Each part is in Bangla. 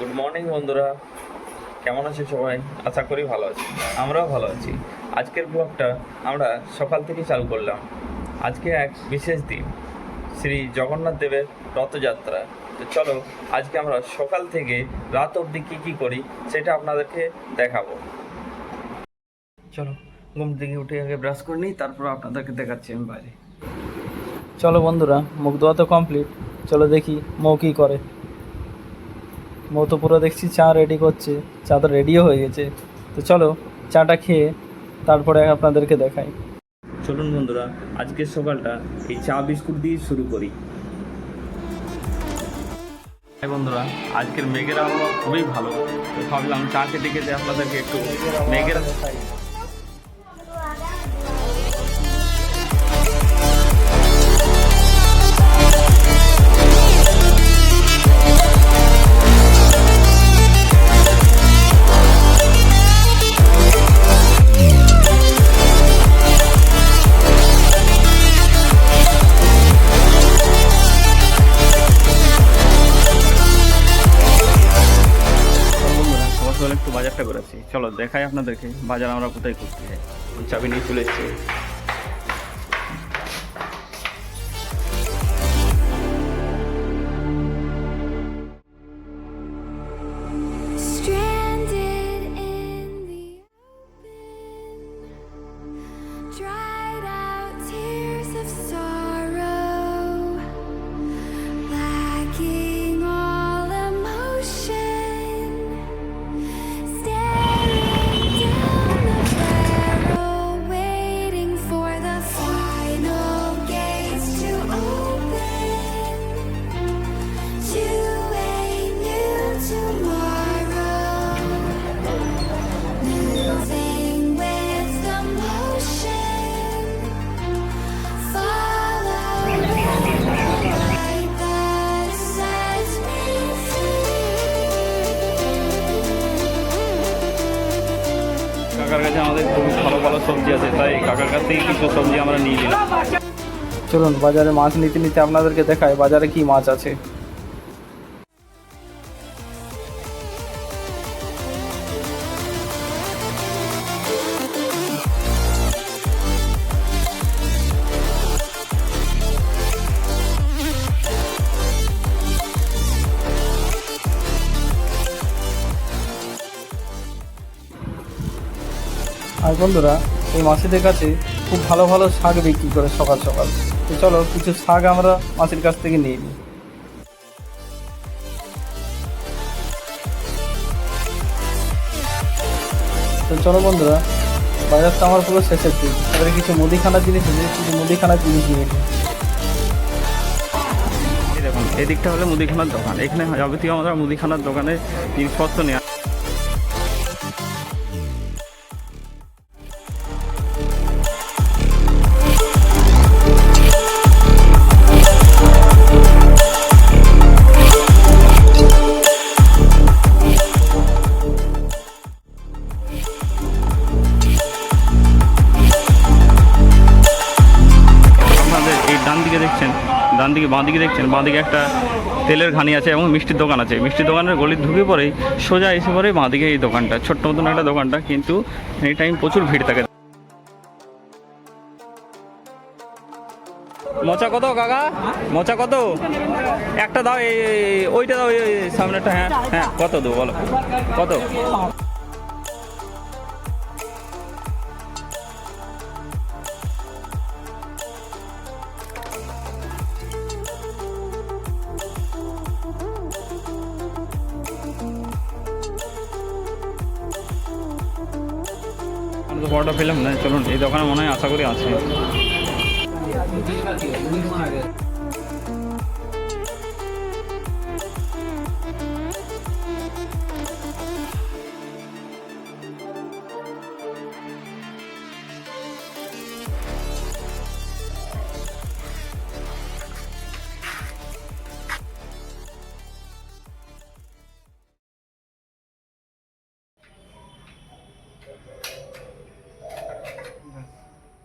গুড মর্নিং বন্ধুরা, কেমন আছে সবাই? আশা করি ভালো আছি, আমরাও ভালো আছি। আজকের ব্লগটা আমরা সকাল থেকে চালু করলাম। আজকে এক বিশেষ দিন, শ্রী জগন্নাথ দেবের রথযাত্রা। তো চলো আজকে আমরা সকাল থেকে রাত অবধি কী করি সেটা আপনাদেরকে দেখাবো। চলো ঘুম থেকে উঠে আগে ব্রাশ করে নিই, তারপর আপনাদেরকে দেখাচ্ছি আমি বাইরে। চলো বন্ধুরা, মুখ ধোয়া তো কমপ্লিট। চলো দেখি মৌ কী করে। মৌ তো পুরো দেখছি চা রেডি করছে, চা তো রেডিও হয়ে গেছে। তো চলো চাটা খেয়ে তারপরে আপনাদেরকে দেখাই। চলুন বন্ধুরা, আজকের সকালটা এই চা বিস্কুট দিয়ে শুরু করি। বন্ধুরা, আজকের মেঘের আবহাওয়া খুবই ভালো। তো ভাবলাম চা খেতে খেতে আপনাদেরকে একটু মেঘের দেখাই। একটু বাজারটা করেছি, চলো দেখাই আপনাদেরকে বাজার আমরা কোথায় করতে যাই। চাবি নিয়ে চলে এসেছি। Stranded in the open, dried out tears of sorrow, lacking all emotion, staring down the barrel, waiting for the final gates to open to a new tomorrow, moving with the motion, follow the light that sets me কাকার কাছে আমাদের খুব ভালো ভালো সবজি আছে, তাই কাকার কাছ থেকে কিছু সবজি আমরা নিয়ে নিলাম। চলুন বাজারে মাছ নিতে নিতে আপনাদেরকে দেখাই বাজারে কি মাছ আছে। আর বন্ধুরা, এই মাসিদের কাছে খুব ভালো ভালো শাক বিক্রি করে সকাল সকাল। তো চলো কিছু শাক আমরা মাসির কাছ থেকে নিয়ে নিই। তো চলো বন্ধুরা, বাজারটা আমার পুরো শেষের দিক। তাদের কিছু মুদিখানার জিনিস আছে, কিছু মুদিখানার জিনিস নিয়ে নিই। এই দেখুন, এই দিকটা হলো মুদিখানার দোকান। এখানে যাবতীয় আমরা মুদিখানার দোকানে জিনিসপত্র নেওয়া। ডান দিকে বাঁ দিকে দেখছেন, বাঁ দিকে একটা তেলের ঘানি আছে এবং মিষ্টির দোকান আছে। মিষ্টির দোকানের গলি ঢুকে পরেই সোজা এসে পরে বাঁ দিকে এই দোকানটা, ছোট্ট মতন একটা দোকানটা, কিন্তু এই টাইম প্রচুর ভিড় থাকে। মোচা কত কাকা? মোচা কত? একটা দাও, এই ওইটা দাও, এই সামনেটা। হ্যাঁ হ্যাঁ, কত দেবো বলো, কত? আমি তো বড়টা পেলাম না। চলুন, এই দোকানে মনে হয় আশা করি আছে।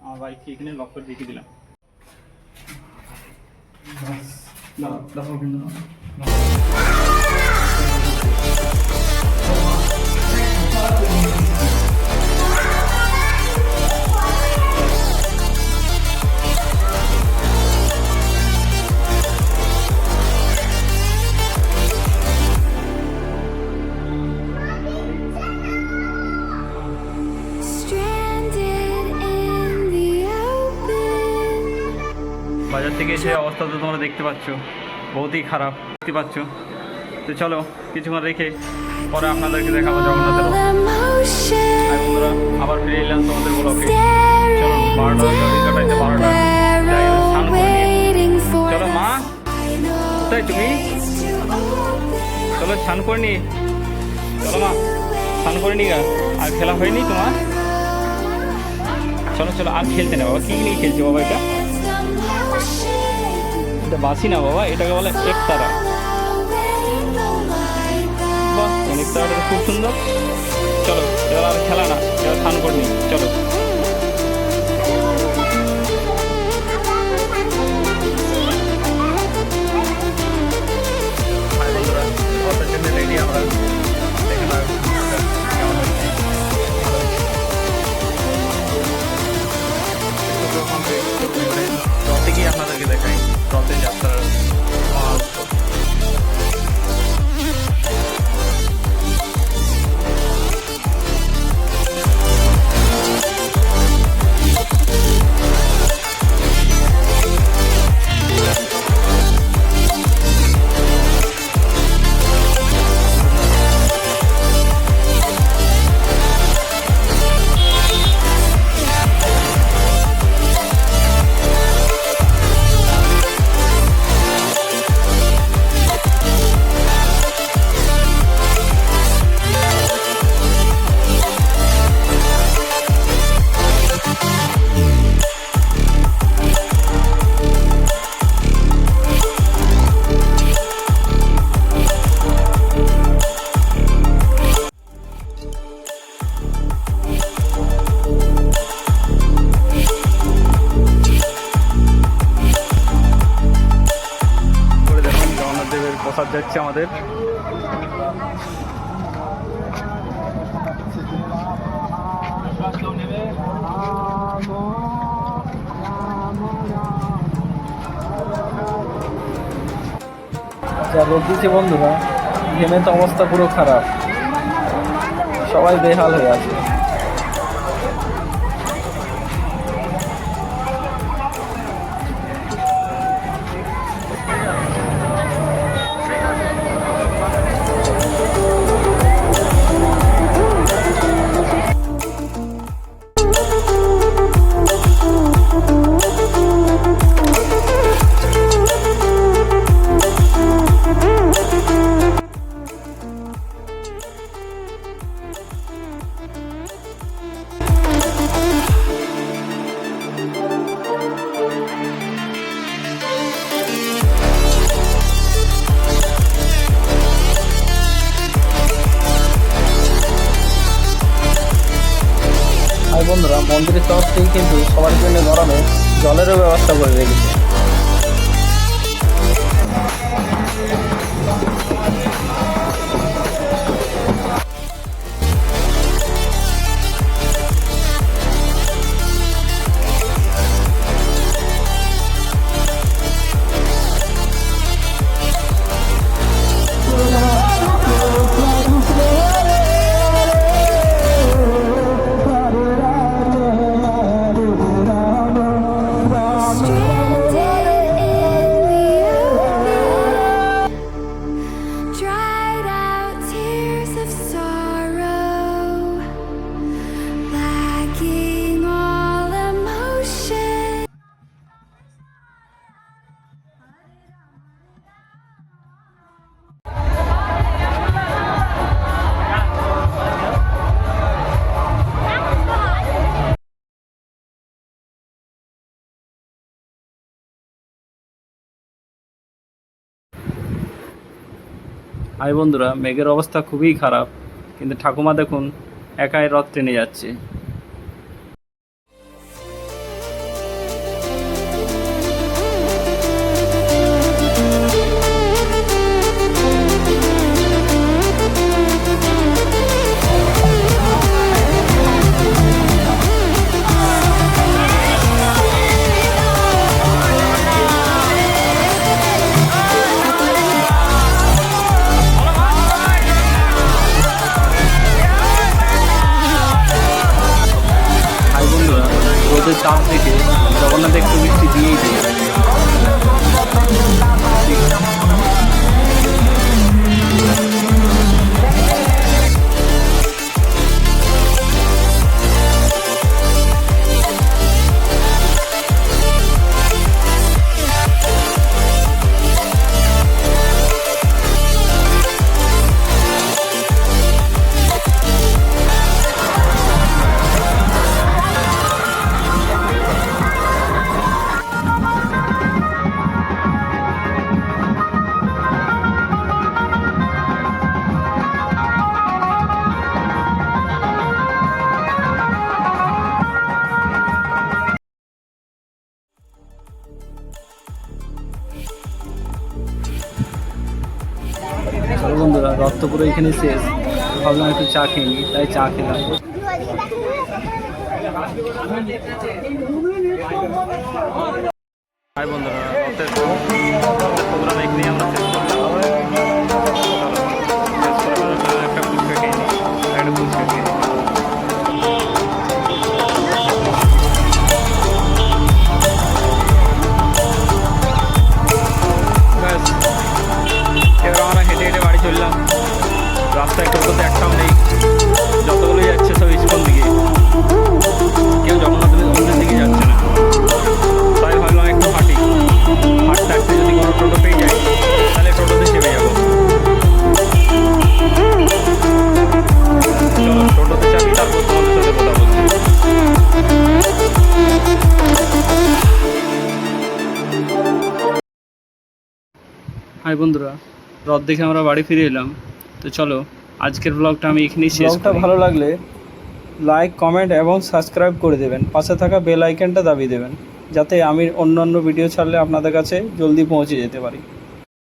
আমার বাইক এখানে লক করে রেখে দিলাম। দাও দাও কিন্তু থেকে এসে অবস্থা তো তোমরা দেখতে পাচ্ছ, বহুতই খারাপ দেখতে পাচ্ছ। তো চলো কিছুক্ষণ রেখে পরে আপনাদেরকে দেখাবো জগন্নাথের all emotion. আর বন্ধুরা আবার ফিরে এলাম তোমাদের ব্লগে। চলো 12টা গাড়ি কাটাইতে 12টা যাই এবার স্নান করে নিই। Waiting for চলো মা, I know কোথায় তুমি? it's too open. চলো স্নান করে নি। চলো মা স্নান করে নি গা। আর খেলা হয়নি তোমার? চলো চলো আর খেলতে না বাবা। কি নিয়ে খেলছো বাবা? এটা এটা বাসি না বাবা, এটাকে বলে একতারা। বাহ, একতারাটা তো খুব সুন্দর। চলো এবার আর খেলা না, এবার স্নান করে নি। চলো হাই বন্ধুরা, রথের জন্য রেডি আমরা। দেখে নাও কেমন হচ্ছে। ভালো হচ্ছে। রথে গিয়ে আপনাদেরকে দেখাই রথের যাত্রার মহোৎসব। করে দেখুন জগন্নাথ দেবের প্রসাদ যাচ্ছে আমাদের। যা রোদ দিচ্ছে বন্ধুরা, ঘেমে তো অবস্থা পুরো খারাপ, সবাই বেহাল হয়ে আছে। আর বন্ধুরা মন্দিরের তরফ থেকে কিন্তু সবার জন্য গরমে জলেরও ব্যবস্থা করে রেখেছে। Dried out tears of sorrow, lacking all emotion. আর বন্ধুরা মেঘের অবস্থা খুবই খারাপ, কিন্তু ঠাকুমা দেখুন একাই রথ টেনে যাচ্ছে। রোদের তাপ থেকে জগন্নাথ একটু বৃষ্টি দিয়েই দিয়েছে। চলো বন্ধুরা, রথ তো পুরো এখানে শেষ, ভাবলাম একটু চা খেয়ে নিই, তাই চা খেলাম। হাই বন্ধুরা, রথের প্রোগ্রাম এখানেই আমরা শেষ করলাম। একটা ফুচকা খেয়ে নিই, একটা ফুচকা খেয়ে নিই। ব্যাস, এবার আমরা হেঁটে হেঁটে বাড়ি চললাম। রাস্তায় টোটো তো একটাও নেই, যতগুলো যাচ্ছে সব ইস্কন দিকে, কেউ জগন্নাথ মন্দির দিকে যাচ্ছে না। তাই ভাবলাম একটু হাঁটি, হাঁটতে হাঁটতে যদি কোনো টোটো পেয়ে যাই তাহলে টোটোতে চেপে যাবো। চলো টোটোতে চাপি, তারপর তোমাদের সাথে কথা বলছি। হাই বন্ধুরা, রথ দেখে আমরা বাড়ি ফিরে এলাম। তো চলো আজকের ব্লগটা আমি এখানেই শেষ ব্লগটা করি। ভালো লাগলে লাইক, কমেন্ট এবং সাবস্ক্রাইব করে দেবেন। পাশে থাকা বেল আইকনটা দাবিয়ে দেবেন, যাতে আমি অন্যান্য ভিডিও ছাড়লে আপনাদের কাছে জলদি পৌঁছে যেতে পারি।